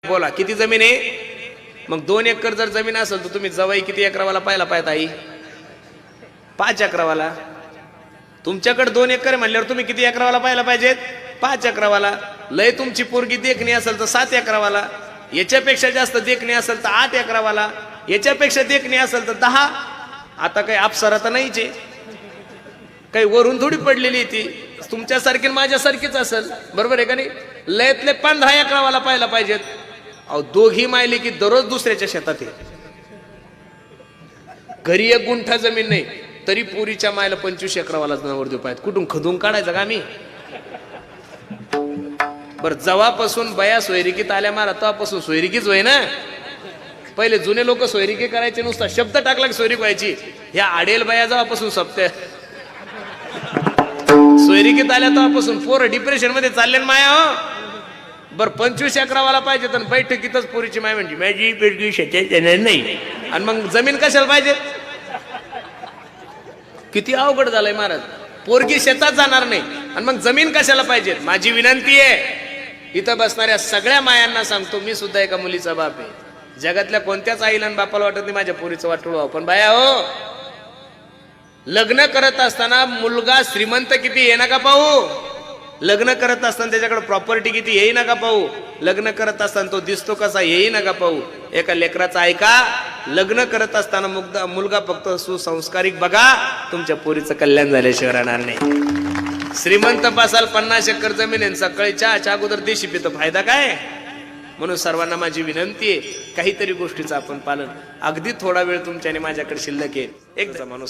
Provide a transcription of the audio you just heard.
बोला किती जमीन आहे? मग 2 एकर जर जमीन असेल तर तुम्ही जवाई किती एकरावाला पाहायला पाहिजे आई? 5 एकरावाला. तुमच्याकडे 2 एकर म्हणल्यावर तुम्ही किती एकरावाला पाहायला पाहिजेत? 5 एकरावाला. लय तुमची पोरगी देखणी असेल तर 7 एकरावाला. याच्यापेक्षा जास्त देखणी असेल तर 8 एकरावाला. याच्यापेक्षा देखणी असेल तर 10. आता काही अप्सरा तर नाहीच आहे, काही वरून थोडी पडलेली ती तुमच्यासारखी माझ्यासारखीच असेल, बरोबर आहे का नाही? लयतले 15 एकरावाला पाहायला पाहिजेत. अहो दोघी मायले की दररोज दुसऱ्याच्या शेतात आहे. घरी 1 गुंठा जमीन नाही तरी पुरीच्या मायला 25 एकरावालाच नवरदेव पाहिजे. कुठून खदून काढायचं का मी? बर जवापासून बया सोयरिकीत आल्या मारा तेव्हापासून सोयरिकीच होय ना. पहिले जुने लोक सोयरिकी करायचे, नुसता शब्द टाकला की सोयरीक व्हायची. ह्या आडेल बया जेव्हापासून सप्त्या सोयरिकीत आल्या तेव्हापासून पोरं डिप्रेशन मध्ये चालले माया. हो बर 25 एकरावाला पाहिजे तर बैठकीतच पोरीची माय म्हणजे माझी पेडगी शेतात येणार नाही. आणि मग जमीन कशाला पाहिजे? किती अवघड झालंय महाराज. पोरगी शेतात जाणार नाही आणि मग जमीन कशाला पाहिजे? माझी विनंती आहे इथं बसणाऱ्या सगळ्या मायांना सांगतो, मी सुद्धा एका मुलीचा बाप आहे. जगातल्या कोणत्याच आईला आणि बापाला वाटत नाही माझ्या पोरीचं वाटोळं व्हावं. पण बाया हो, लग्न करत असताना मुलगा श्रीमंत किती हे नका पाहू. लग्न करत असताना त्याच्याकडे प्रॉपर्टी किती हेही नका पाहू. लग्न करत असताना तो दिसतो कसा हेही नका पाहू. एका लेकराचं ऐका, लग्न करत असताना मुलगा फक्त सुसंस्कारिक बघा, तुमच्या पोरीचं कल्याण झाल्याशिवाय राहणार नाही. श्रीमंत पासाल 50 एकर जमीन आहे, सकाळी चहाच्या अगोदर देशी पितो, फायदा काय? म्हणून सर्वांना माझी विनंती आहे, काहीतरी गोष्टीचं आपण पालन. अगदी थोडा वेळ तुमच्याने माझ्याकडे शिल्लक आहे. एक माणूस